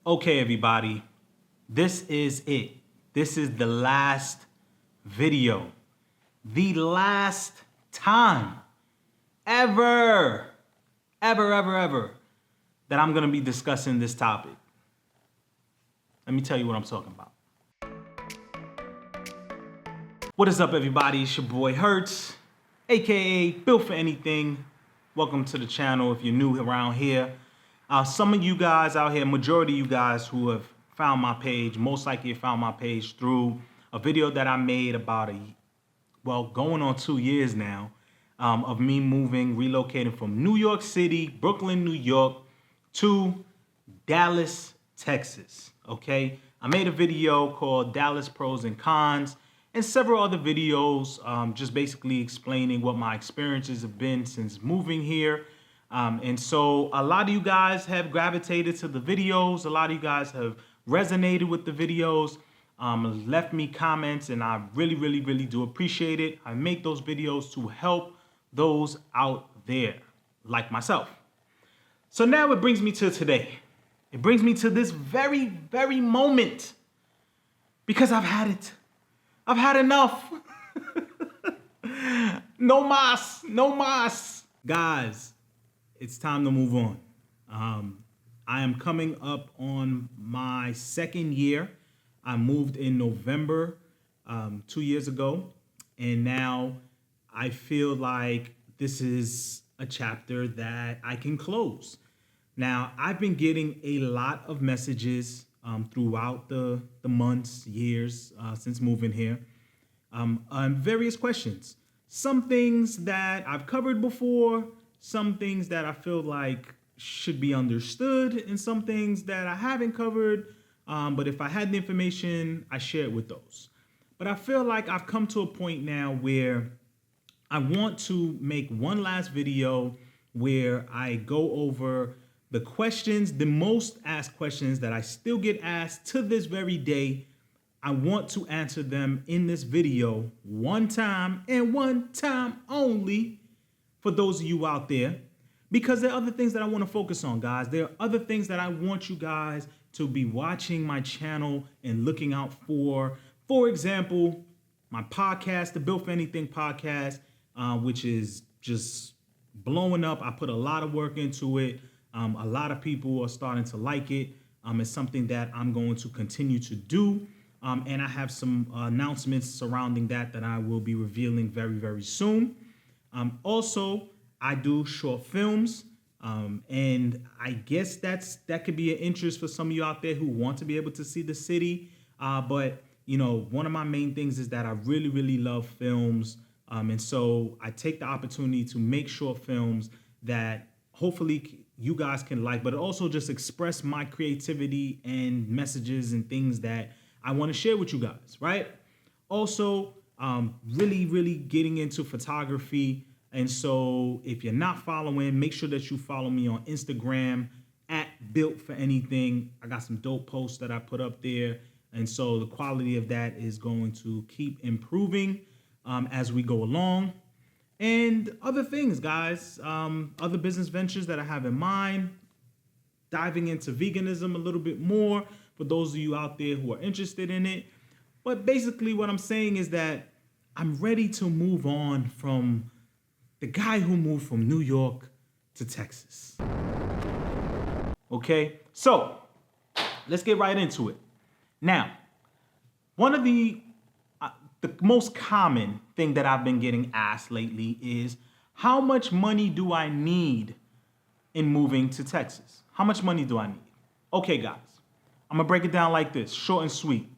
Okay, everybody, this is it. This is the last video. The last time ever that I'm gonna be discussing this topic. Let me tell you what I'm talking about. What is up, everybody? It's your boy Hertz, aka Built for Anything. Welcome to the channel if you're new around here. Some of you guys out here, majority of you guys who have found my page, most likely have found my page through a video that I made about going on 2 years now, of me relocating from New York City, Brooklyn, New York, to Dallas, Texas, okay? I made a video called Dallas Pros and Cons and several other videos just basically explaining what my experiences have been since moving here. And so a lot of you guys have gravitated to the videos. A lot of you guys have resonated with the videos, left me comments, and I really do appreciate it. I make those videos to help those out there like myself. So now it brings me to today. It brings me to this very moment because I've had it. I've had enough. No mas. Guys, it's time to move on. I am coming up on my second year. I moved in November 2 years ago, and now I feel like this is a chapter that I can close. Now, I've been getting a lot of messages throughout the months, years since moving here, on various questions. Some things that I've covered before, some things that I feel like should be understood, and some things that I haven't covered, but if I had the information, I share it with those. But I feel like I've come to a point now where I want to make one last video where I go over the questions, the most asked questions that I still get asked to this very day. I want to answer them in this video one time and one time only for those of you out there, because there are other things that I want to focus on, guys. There are other things that I want you guys to be watching my channel and looking out for. For example, my podcast, the Built for Anything podcast, which is just blowing up. I put a lot of work into it. A lot of people are starting to like it. It's something that I'm going to continue to do. And I have some announcements surrounding that I will be revealing very soon. Also, I do short films, and I guess that could be an interest for some of you out there who want to be able to see the city. But you know, one of my main things is that I really love films, and so I take the opportunity to make short films that hopefully you guys can like, but also just express my creativity and messages and things that I want to share with you guys, right? Also, really getting into photography. And so if you're not following, make sure that you follow me on Instagram at Built for Anything. I got some dope posts that I put up there. And so the quality of that is going to keep improving as we go along. And other things, guys, other business ventures that I have in mind, diving into veganism a little bit more for those of you out there who are interested in it. But basically what I'm saying is that I'm ready to move on from the guy who moved from New York to Texas. Okay, so let's get right into it. Now, one of the most common thing that I've been getting asked lately is, how much money do I need in moving to Texas? How much money do I need? Okay, guys, I'm gonna break it down like this, short and sweet.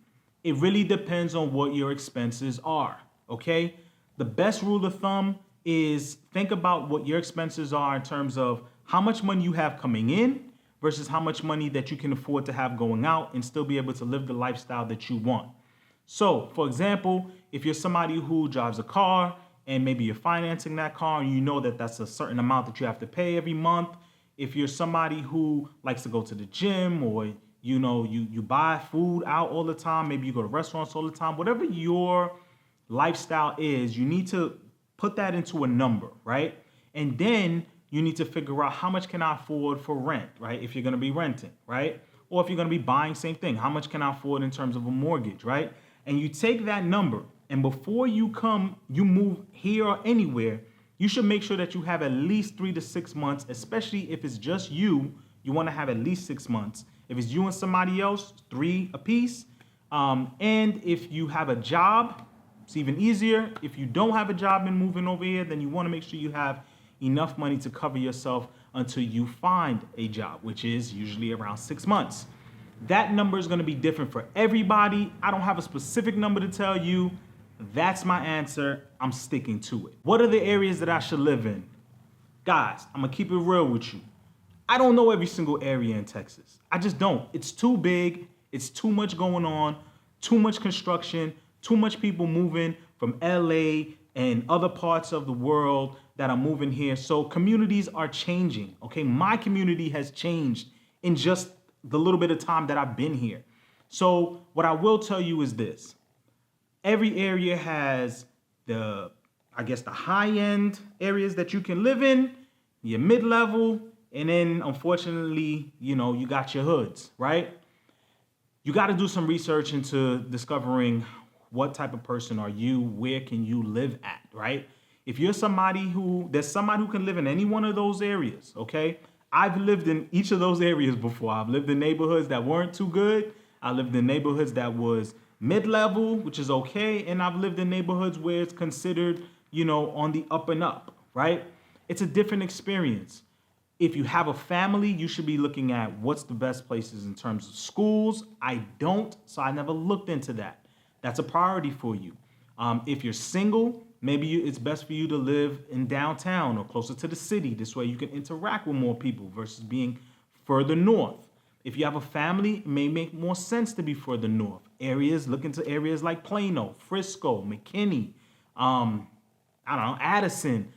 It really depends on what your expenses are, okay? The best rule of thumb is think about what your expenses are in terms of how much money you have coming in versus how much money that you can afford to have going out and still be able to live the lifestyle that you want. So, for example, if you're somebody who drives a car and maybe you're financing that car and you know that that's a certain amount that you have to pay every month, if you're somebody who likes to go to the gym, or you know, you buy food out all the time, maybe you go to restaurants all the time, whatever your lifestyle is, you need to put that into a number, right? And then you need to figure out how much can I afford for rent, right? If you're gonna be renting, right? Or if you're going to be buying, same thing. How much can I afford in terms of a mortgage, right? And you take that number, and before you move here or anywhere, you should make sure that you have at least 3 to 6 months, especially if it's just you. You want to have at least 6 months. If it's you and somebody else, 3 apiece. And if you have a job, it's even easier. If you don't have a job and moving over here, then you want to make sure you have enough money to cover yourself until you find a job, which is usually around 6 months. That number is going to be different for everybody. I don't have a specific number to tell you. That's my answer. I'm sticking to it. What are the areas that I should live in? Guys, I'm going to keep it real with you. I don't know every single area in Texas. I just don't. It's too big. It's too much going on, too much construction, too much people moving from LA and other parts of the world that are moving here. So communities are changing, okay? My community has changed in just the little bit of time that I've been here. So what I will tell you is this. Every area has the high-end areas that you can live in, your mid-level, and then unfortunately, you got your hoods, right? You got to do some research into discovering what type of person are you, where can you live at, right? If you're there's somebody who can live in any one of those areas, okay? I've lived in each of those areas before. I've lived in neighborhoods that weren't too good. I lived in neighborhoods that was mid-level, which is okay. And I've lived in neighborhoods where it's considered, on the up and up, right? It's a different experience. If you have a family, you should be looking at what's the best places in terms of schools. I don't, so I never looked into that. That's a priority for you. If you're single, maybe it's best for you to live in downtown or closer to the city. This way you can interact with more people versus being further north. If you have a family, it may make more sense to be further north. Look into areas like Plano, Frisco, McKinney, Addison.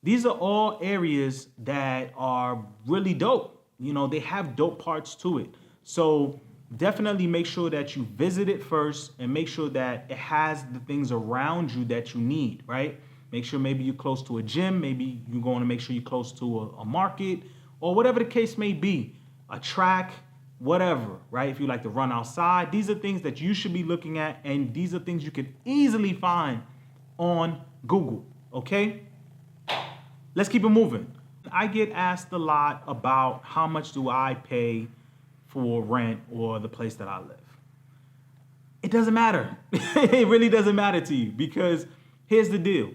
These are all areas that are really dope. They have dope parts to it. So definitely make sure that you visit it first and make sure that it has the things around you that you need, right? Make sure maybe you're close to a gym. Maybe you're going to make sure you're close to a market or whatever the case may be, a track, whatever, right? If you like to run outside, these are things that you should be looking at. And these are things you can easily find on Google, okay? Let's keep it moving. I get asked a lot about how much do I pay for rent or the place that I live. It doesn't matter. It really doesn't matter to you because here's the deal.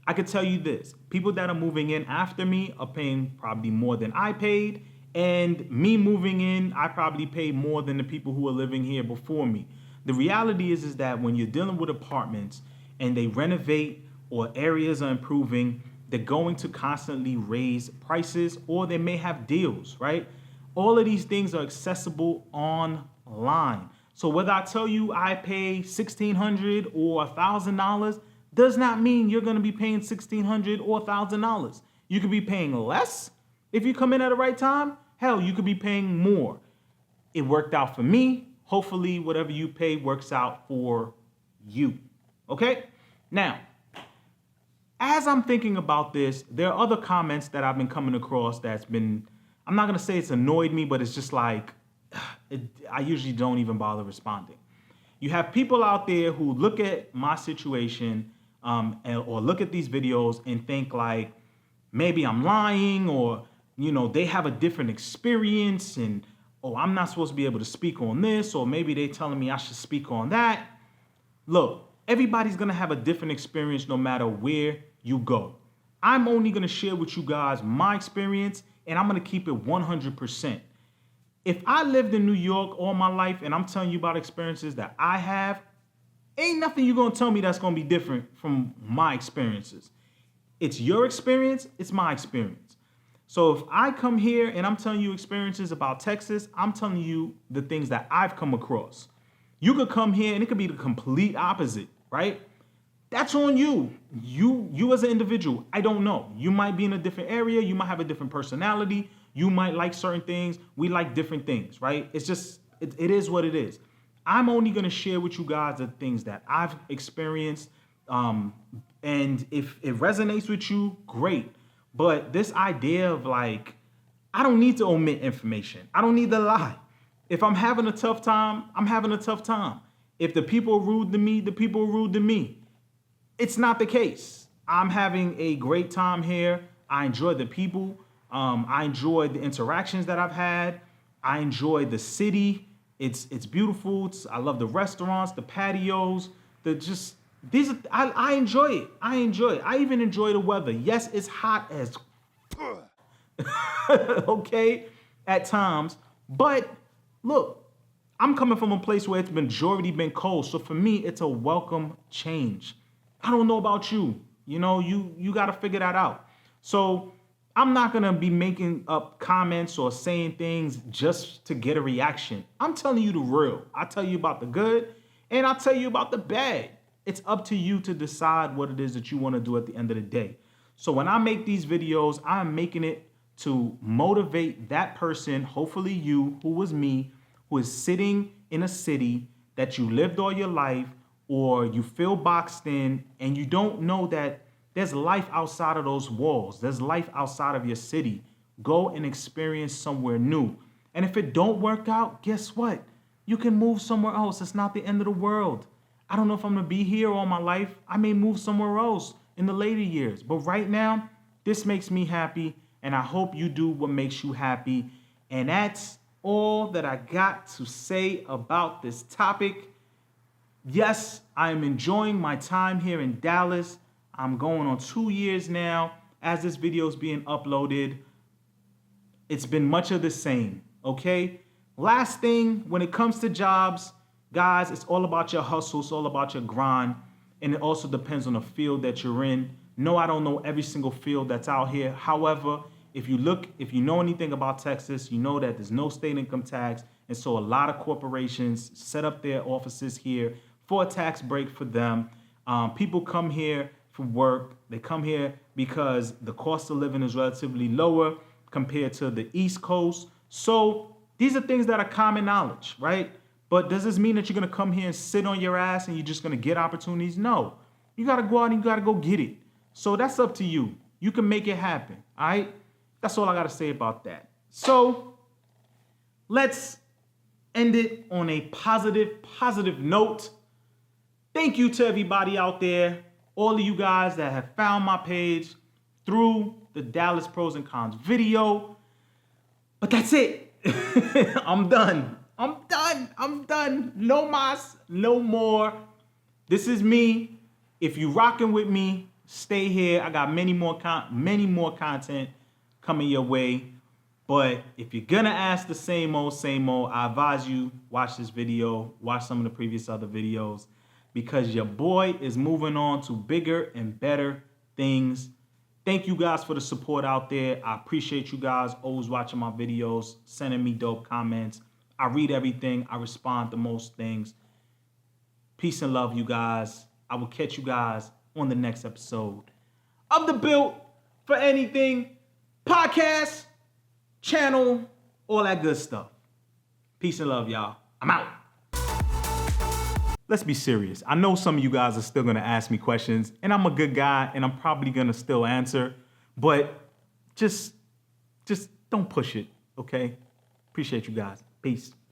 I could tell you this. People that are moving in after me are paying probably more than I paid. And me moving in, I probably paid more than the people who are living here before me. The reality is that when you're dealing with apartments and they renovate or areas are improving, they're going to constantly raise prices or they may have deals, right? All of these things are accessible online. So whether I tell you I pay $1,600 or $1,000 does not mean you're going to be paying $1,600 or $1,000. You could be paying less if you come in at the right time. Hell, you could be paying more. It worked out for me. Hopefully, whatever you pay works out for you. Okay? Now, as I'm thinking about this, there are other comments that I've been coming across that's been, I'm not going to say it's annoyed me, but it's just like, I usually don't even bother responding. You have people out there who look at my situation or look at these videos and think like, maybe I'm lying or, they have a different experience and, I'm not supposed to be able to speak on this, or maybe they're telling me I should speak on that. Look, everybody's going to have a different experience no matter where you go. I'm only going to share with you guys my experience, and I'm going to keep it 100%. If I lived in New York all my life and I'm telling you about experiences that I have, ain't nothing you're going to tell me that's going to be different from my experiences. It's your experience, it's my experience. So if I come here and I'm telling you experiences about Texas, I'm telling you the things that I've come across. You could come here and it could be the complete opposite, right? That's on you. You as an individual, I don't know. You might be in a different area. You might have a different personality. You might like certain things. We like different things, right? It's just, it is what it is. I'm only going to share with you guys the things that I've experienced. And if it resonates with you, great. But this idea of like, I don't need to omit information. I don't need to lie. If I'm having a tough time, I'm having a tough time. If the people are rude to me, the people are rude to me. It's not the case. I'm having a great time here. I enjoy the people. I enjoy the interactions that I've had. I enjoy the city. It's beautiful. I love the restaurants, the patios, the just these. I enjoy it. I enjoy it. I even enjoy the weather. Yes, it's hot as okay at times, but look, I'm coming from a place where it's majority been cold. So for me, it's a welcome change. I don't know about you. You know, you got to figure that out. So I'm not going to be making up comments or saying things just to get a reaction. I'm telling you the real. I tell you about the good and I'll tell you about the bad. It's up to you to decide what it is that you want to do at the end of the day. So when I make these videos, I'm making it to motivate that person, hopefully you, who was me, who is sitting in a city that you lived all your life, or you feel boxed in and you don't know that there's life outside of those walls. There's life outside of your city. Go and experience somewhere new. And if it don't work out, guess what? You can move somewhere else. It's not the end of the world. I don't know if I'm gonna be here all my life. I may move somewhere else in the later years. But right now, this makes me happy, and I hope you do what makes you happy. And that's all that I got to say about this topic. Yes, I am enjoying my time here in Dallas. I'm going on 2 years now. As this video is being uploaded, it's been much of the same, okay? Last thing, when it comes to jobs, guys, it's all about your hustle. It's all about your grind. And it also depends on the field that you're in. No, I don't know every single field that's out here. However, if you know anything about Texas, you know that there's no state income tax. And so a lot of corporations set up their offices here for a tax break for them. People come here for work. They come here because the cost of living is relatively lower compared to the East Coast. So these are things that are common knowledge, right? But does this mean that you're going to come here and sit on your ass and you're just going to get opportunities? No. You got to go out and you got to go get it. So that's up to you. You can make it happen, all right? That's all I got to say about that. So let's end it on a positive note. Thank you to everybody out there, all of you guys that have found my page through the Dallas Pros and Cons video. But that's it. I'm done. No mas, no more. This is me. If you rocking with me, stay here. I got many more content coming your way. But if you're gonna ask the same old, I advise you watch this video, watch some of the previous other videos, because your boy is moving on to bigger and better things. Thank you guys for the support out there. I appreciate you guys always watching my videos, sending me dope comments. I read everything. I respond to most things. Peace and love, you guys. I will catch you guys on the next episode of the Built for Anything podcast, channel, all that good stuff. Peace and love, y'all. I'm out. Let's be serious. I know some of you guys are still going to ask me questions, and I'm a good guy, and I'm probably going to still answer, but just don't push it, okay? Appreciate you guys. Peace.